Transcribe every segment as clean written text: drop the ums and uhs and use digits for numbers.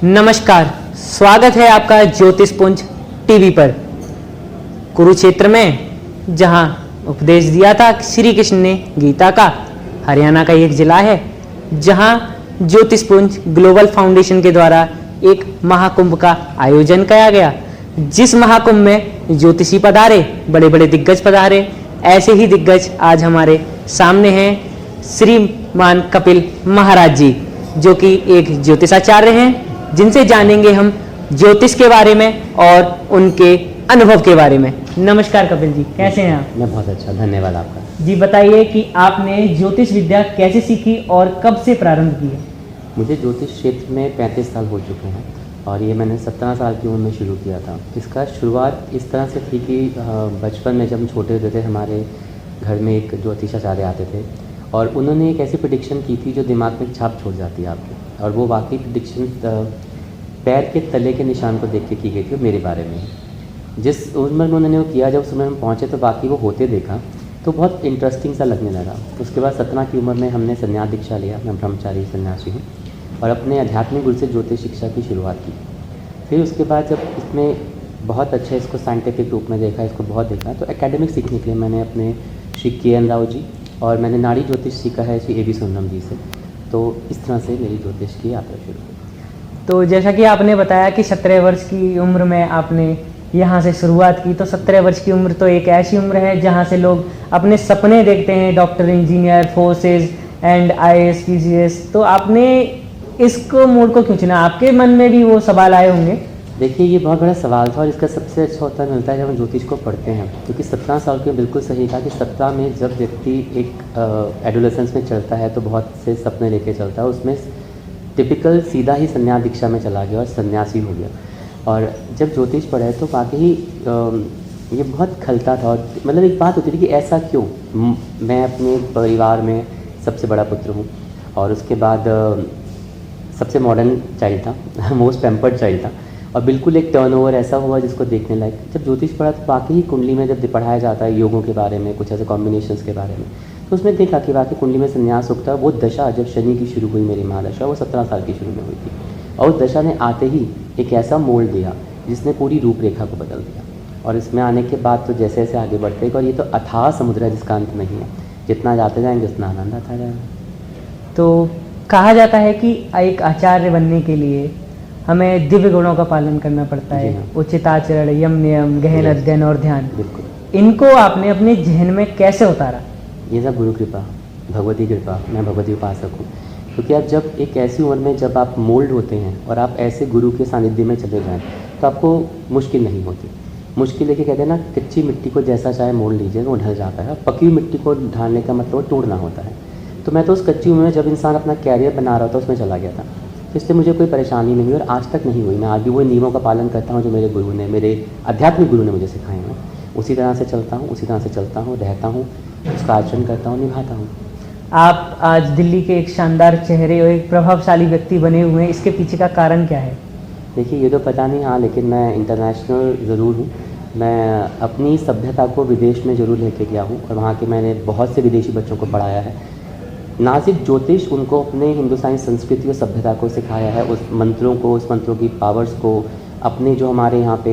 नमस्कार, स्वागत है आपका ज्योतिषपुंज टीवी पर। कुरुक्षेत्र में जहां उपदेश दिया था श्री कृष्ण ने गीता का, हरियाणा का एक जिला है जहां ज्योतिषपुंज ग्लोबल फाउंडेशन के द्वारा एक महाकुंभ का आयोजन किया गया। जिस महाकुंभ में ज्योतिषी पधारे, बड़े बड़े दिग्गज पधारे, ऐसे ही दिग्गज आज हमारे सामने हैं श्रीमान कपिल महाराज जी, जो कि एक ज्योतिषाचार्य हैं, जिनसे जानेंगे हम ज्योतिष के बारे में और उनके अनुभव के बारे में। नमस्कार कपिल जी, कैसे हैं आप? मैं बहुत अच्छा, धन्यवाद आपका। जी बताइए कि आपने ज्योतिष विद्या कैसे सीखी और कब से प्रारंभ की है? मुझे ज्योतिष क्षेत्र में 35 साल हो चुके हैं और ये मैंने 17 साल की उम्र में शुरू किया था। इसका शुरुआत इस तरह से थी कि बचपन में जब हम छोटे होते थे, हमारे घर में एक ज्योतिषाचार्य आते थे और उन्होंने एक ऐसी प्रेडिक्शन की थी जो दिमाग में छाप छोड़ जाती है आपके, और वो वाकई प्रेडिक्शन पैर के तले के निशान को देख के की गई थी मेरे बारे में। जिस उम्र में उन्होंने वो किया, जब उस उम्र में पहुँचे तो बाकी वो होते देखा तो बहुत इंटरेस्टिंग सा लगने लगा। उसके बाद 17 की उम्र में हमने संन्यास दीक्षा लिया। मैं ब्रह्मचारी सन्यासी हूँ और अपने आध्यात्मिक गुरु से ज्योतिष शिक्षा की शुरुआत की। फिर उसके बाद जब इसमें बहुत अच्छा इसको साइंटिफिक रूप में देखा, इसको बहुत देखा, तो एकेडमिक सीखने के लिए मैंने अपने श्री के.एन. राव जी और मैंने नाड़ी ज्योतिष सीखा है श्री ए.बी. सुंदरम जी से। तो इस तरह से मेरी ज्योतिष की यात्रा शुरू हुई। तो जैसा कि आपने बताया कि 17 वर्ष की उम्र में आपने यहाँ से शुरुआत की, तो 17 वर्ष की उम्र तो एक ऐसी उम्र है जहाँ से लोग अपने सपने देखते हैं, doctor, engineer, forces and IAS, PCS। तो आपने इसको मोड़ को क्यों चुना? आपके मन में भी वो सवाल आए होंगे। देखिए, ये बहुत बड़ा सवाल था और इसका सबसे अच्छा उत्तर मिलता है जब हम ज्योतिष को पढ़ते हैं, क्योंकि 17 साल के बिल्कुल सही था कि 17 में जब व्यक्ति एक एडोलेसेंस में चलता है तो बहुत से सपने लेके चलता है। उसमें टिपिकल सीधा ही संन्यास दीक्षा में चला गया और सन्यासी हो गया। और जब ज्योतिष पढ़े तो वाकई ये बहुत खलता था। और मतलब एक बात होती थी कि ऐसा क्यों? मैं अपने परिवार में सबसे बड़ा पुत्र हूँ और उसके बाद सबसे मॉडर्न चाइल्ड था, मोस्ट पैम्पर्ड चाइल्ड था, और बिल्कुल एक टर्नओवर ऐसा हुआ जिसको देखने लायक। जब ज्योतिष पढ़ा तो वाकई कुंडली में जब पढ़ाया जाता है योगों के बारे में, कुछ ऐसे कॉम्बिनेशंस के बारे में, तो उसमें देखा कि वाकई कुंडली में संन्यास उगता है। वो दशा जब शनि की शुरू हुई, मेरी महादशा, वो 17 साल की शुरू में हुई थी और उस दशा ने आते ही एक ऐसा मोड़ दिया जिसने पूरी रूपरेखा को बदल दिया। और इसमें आने के बाद तो जैसे जैसे आगे बढ़ते गए, और ये तो अथाह समुद्र है जिसका अंत नहीं है, जितना जाते जाएंगे उतना आनंद आता जाएगा। तो कहा जाता है कि एक आचार्य बनने के लिए हमें दिव्य गुणों का पालन करना पड़ता है, उचित आचरण, यम नियम, गहन अध्ययन और ध्यान। बिल्कुल। इनको आपने अपने जहन में कैसे उतारा? ये सब गुरु कृपा, भगवती कृपा। मैं भगवती उपासक हूँ, क्योंकि आप जब एक ऐसी उम्र में जब आप मोल्ड होते हैं और आप ऐसे गुरु के सानिध्य में चले जाएं तो आपको मुश्किल नहीं होती। मुश्किल लेके कहते हैं ना, कच्ची मिट्टी को जैसा चाहे मोड़ लीजिए वो ढल जाता है, पकी हुई मिट्टी को ढालने का मतलब तोड़ना होता है। तो मैं तो उस कच्ची उम्र में जब इंसान अपना कैरियर बना रहा था उसमें चला गया था, तो इसलिए मुझे कोई परेशानी नहीं हुई और आज तक नहीं हुई। मैं आज भी वो नियमों का पालन करता हूँ जो मेरे गुरु ने, मेरे आध्यात्मिक गुरु ने मुझे सिखाए हैं। उसी तरह से चलता हूँ, उसी तरह से चलता हूँ, रहता हूँ, उसका आचरण करता हूँ, निभाता हूँ। आप आज दिल्ली के एक शानदार चेहरे और एक प्रभावशाली व्यक्ति बने हुए हैं, इसके पीछे का कारण क्या है? देखिए, ये तो पता नहीं, हाँ, लेकिन मैं इंटरनेशनल ज़रूर हूँ। मैं अपनी सभ्यता को विदेश में ज़रूर लेके गया हूँ और वहाँ के मैंने बहुत से विदेशी बच्चों को पढ़ाया है। ना सिर्फ ज्योतिष, उनको अपने हिंदुस्तानी संस्कृति और सभ्यता को सिखाया है, उस मंत्रों को, उस मंत्रों की पावर्स को, अपने जो हमारे यहाँ पे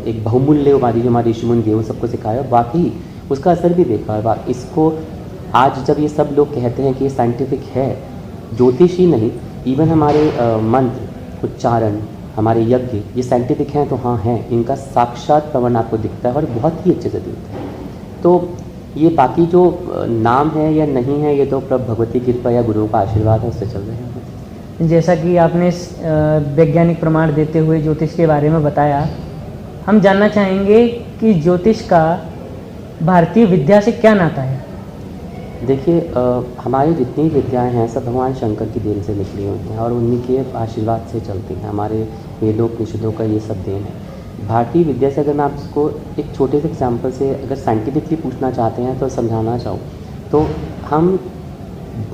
एक बहुमूल्यवादी जो हमारे ऋषि मुनि थे उन सबको सिखाया। बाकी उसका असर भी देखा है। इसको आज जब ये सब लोग कहते हैं कि ये साइंटिफिक है, ज्योतिष ही नहीं, इवन हमारे मंत्र, उच्चारण, हमारे यज्ञ, ये साइंटिफिक हैं तो हाँ हैं, इनका साक्षात प्रमाण आपको दिखता है और बहुत ही अच्छे से दिखता है। तो ये बाकी जो नाम है या नहीं है, ये तो प्रभु भगवती कृपा या गुरुओं का आशीर्वाद है, उससे चल रहे हैं। जैसा कि आपने वैज्ञानिक प्रमाण देते हुए ज्योतिष के बारे में बताया, हम जानना चाहेंगे कि ज्योतिष का भारतीय विद्या से क्या नाता है? देखिए, हमारी जितनी विद्याएं हैं सब भगवान शंकर की देन से निकली हुई हैं और उन्हीं के आशीर्वाद से चलती हैं। हमारे वेदों उपनिषदों का ये सब देन है। भारतीय विद्या से अगर मैं आपको एक छोटे से एग्जाम्पल से अगर साइंटिफिकली पूछना चाहते हैं तो समझाना चाहूँ तो हम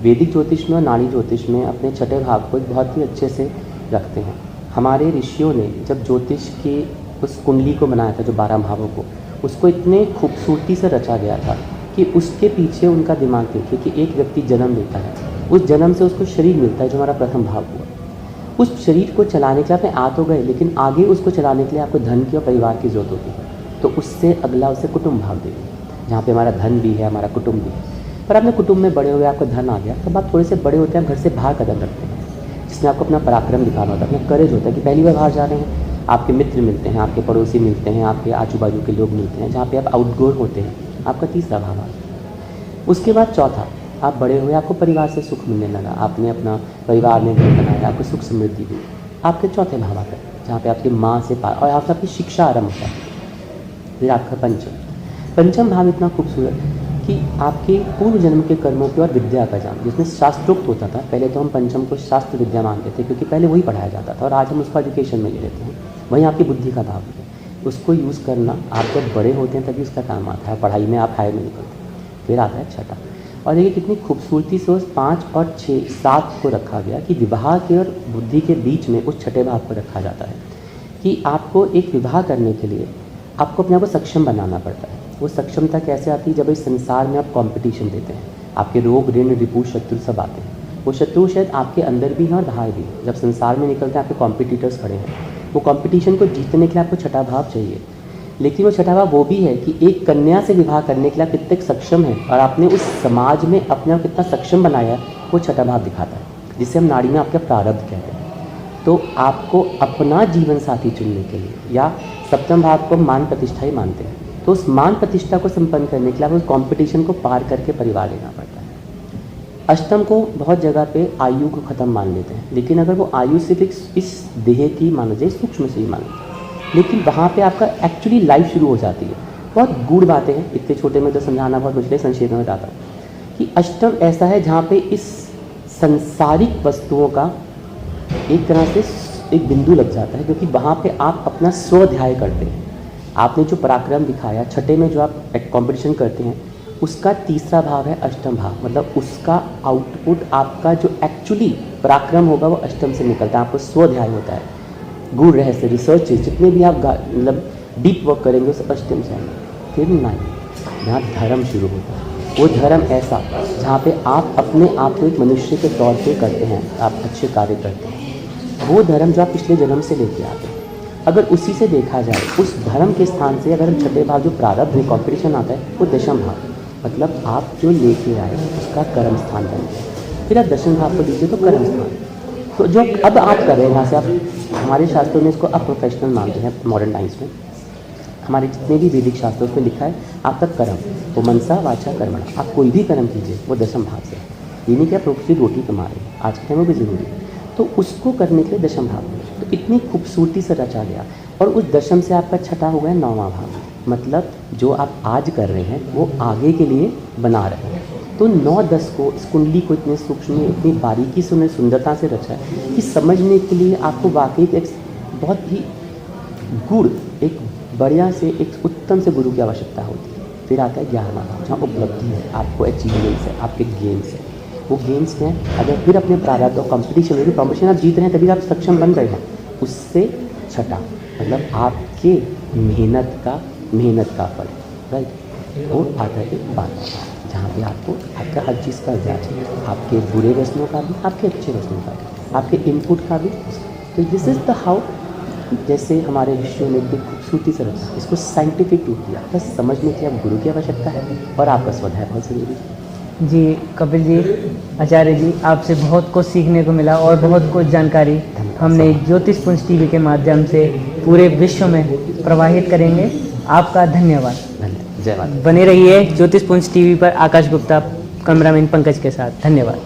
वैदिक ज्योतिष में और नाड़ी ज्योतिष में अपने छठे भाव को बहुत ही अच्छे से रखते हैं। हमारे ऋषियों ने जब ज्योतिष की उस कुंडली को बनाया था, जो 12 भावों को, उसको इतने खूबसूरती से रचा गया था कि उसके पीछे उनका दिमाग देखिए कि एक व्यक्ति जन्म लेता है, उस जन्म से उसको शरीर मिलता है जो हमारा प्रथम भाव हुआ। उस शरीर को चलाने के लिए आपने आ तो गए, लेकिन आगे उसको चलाने के लिए आपको धन की और परिवार की ज़रूरत होती है। तो उससे अगला उसे कुटुंब भाव देंगे, जहाँ पे हमारा धन भी है, हमारा कुटुंब भी है। पर आपने कुटुंब में बड़े हो गए, आपको धन आ गया, तब आप थोड़े से बड़े होते हैं, आप घर से बाहर कदम रखते हैं, जिसमें आपको अपना पराक्रम दिखाना होता है, अपना करेज होता है कि पहली बार बाहर जा रहे हैं। आपके मित्र मिलते हैं, आपके पड़ोसी मिलते हैं, आपके आजू बाजू के लोग मिलते हैं, जहाँ पे आप आउटगोर होते हैं, आपका तीसरा भाव आता है। उसके बाद चौथा, आप बड़े हुए, आपको परिवार से सुख मिलने लगा, आपने अपना परिवार में घर बनाया, आपको सुख समृद्धि हुई, आपके चौथे भाव आता है, जहाँ पे आपकी माँ से पार और आपकी शिक्षा आरंभ होता है। फिर आपका पंचम भाव इतना खूबसूरत कि आपके पूर्व जन्म के कर्मों की और विद्या का जान, जिसमें शास्त्रोक्त होता था। पहले तो हम पंचम को शास्त्र विद्या मानते थे, क्योंकि पहले वही पढ़ाया जाता था, और आज हम उसको एजुकेशन में ले लेते हैं। वहीं आपकी बुद्धि का भाव है, उसको यूज़ करना आप जब बड़े होते हैं तभी उसका काम आता है, पढ़ाई में आप हायर में निकलते हैं। फिर आता है छठा, और देखिए कितनी खूबसूरती से उस 5 और 6 7 को रखा गया कि विवाह के और बुद्धि के बीच में उस छठे भाव को रखा जाता है कि आपको एक विवाह करने के लिए आपको अपने आप को सक्षम बनाना पड़ता है। वो सक्षमता कैसे आती है? जब इस संसार में आप कंपटीशन देते हैं, आपके रोग ऋण रिपु शत्रु सब आते हैं। वो शत्रु शायद आपके अंदर भी हैं और बाहर भी। जब संसार में निकलते हैं आपके कॉम्पिटिटर्स खड़े हैं, वो कंपटीशन को जीतने के लिए आपको छठा भाव चाहिए। लेकिन वो छठा भाव वो भी है कि एक कन्या से विवाह करने के लिए आप कितने सक्षम हैं और आपने उस समाज में अपने आप कितना सक्षम बनाया है, वो छठा भाव दिखाता है, जिसे हम नाड़ी में आपका प्रारब्ध कहते हैं। तो आपको अपना जीवन साथी चुनने के लिए, या सप्तम भाव को मान प्रतिष्ठा ही मानते हैं, तो उस मान प्रतिष्ठा को संपन्न करने के लिए उस कंपटीशन को पार करके परिवार लेना पड़ता है। अष्टम को बहुत जगह पे आयु को ख़त्म मान लेते हैं, लेकिन अगर वो आयु सिर्फ इस देह की माना जाए, सूक्ष्म से ही मान लेते हैं, लेकिन वहाँ पे आपका एक्चुअली लाइफ शुरू हो जाती है। बहुत गूढ़ बातें हैं, इतने छोटे में तो समझाना बहुत मुश्किल है, संक्षेप में बताता हूँ कि अष्टम ऐसा है जहाँ पे इस संसारिक वस्तुओं का एक तरह से एक बिंदु लग जाता है, क्योंकि वहाँ पे आप अपना स्वाध्याय करते हैं। आपने जो पराक्रम दिखाया, छठे में जो आप कंपटीशन करते हैं, उसका तीसरा भाव है अष्टम भाव, मतलब उसका आउटपुट आपका जो एक्चुअली पराक्रम होगा वो अष्टम से निकलता है, आपको स्वाध्याय होता है। गूढ़ रहस्य रिसर्च जितने भी आप मतलब डीप वर्क करेंगे उस अष्टम से आएंगे। फिर 9 यहाँ धर्म शुरू होता है। वो धर्म ऐसा जहाँ पे आप अपने आप को एक मनुष्य के तौर पे करते हैं, आप अच्छे कार्य करते हैं। वो धर्म जो आप पिछले जन्म से लेके आते हैं, अगर उसी से देखा जाए, उस धर्म के स्थान से अगर छठे भाव जो प्रारब्ध में कॉम्पिटिशन आता है, वो दशम भाव, मतलब आप जो लेके आए उसका कर्म स्थान बन गया। फिर आप दशम भाव को दीजिए तो कर्म स्थान। तो जो अब आप कर रहे हैं, यहाँ से आप हमारे शास्त्रों में इसको अप्रोफेशनल मानते हैं। मॉडर्न टाइम्स में हमारे जितने भी वैदिक शास्त्रों में लिखा है, आपका कर्म वो मनसा वाचा कर्मणा, आप कोई भी कर्म कीजिए वो दशम भाव से। ये नहीं कि आप रोटी कमा रहे हैं, आज के टाइम में भी ज़रूरी है, तो उसको करने के लिए दशम भाव है। तो इतनी खूबसूरती से रचा गया, और उस दशम से आपका छठा हो गया 9वां भाव, मतलब जो आप आज कर रहे हैं वो आगे के लिए बना रहे हैं। तो 9-10 को, इस कुंडली को इतने सूक्ष्म, इतनी बारीकी से, सुंदरता से रचा है कि समझने के लिए आपको वाकई एक बहुत ही गुड़, एक बढ़िया से, एक उत्तम से गुरु की आवश्यकता होती है। फिर आता है 11वां भाव, जहाँ उपलब्धि है, आपको अचीवमेंट्स है, आपके गेम्स है। वो गेम्स में अगर फिर अपने प्रारब्ध और कॉम्पिटिशन आप जीत रहे हैं, तभी आप सक्षम बन रहे हैं। उससे छठा मतलब आपके मेहनत का फल, राइट। वो आता है 12वां, जहाँ पे आपको आपका हर चीज़ का जांच है, आपके बुरे वस्तुओं का भी, आपके अच्छे वस्तुओं का भी, आपके इनपुट का भी। तो दिस इज़ द हाउ, जैसे हमारे विषयों में इतनी खूबसूरती से रखा, इसको साइंटिफिक रूप दिया, बस समझने के लिए अब गुरु की आवश्यकता है और आपका स्वाध्याय बहुत ज़रूरी है। जी कपिल जी, आचार्य जी, आपसे बहुत कुछ सीखने को मिला और बहुत कुछ जानकारी हमने ज्योतिषपुंज टीवी के माध्यम से पूरे विश्व में प्रवाहित करेंगे। आपका धन्यवाद। जय माता। बने रहिए ज्योतिषपुंज टीवी पर आकाश गुप्ता, कैमरामैन पंकज के साथ। धन्यवाद।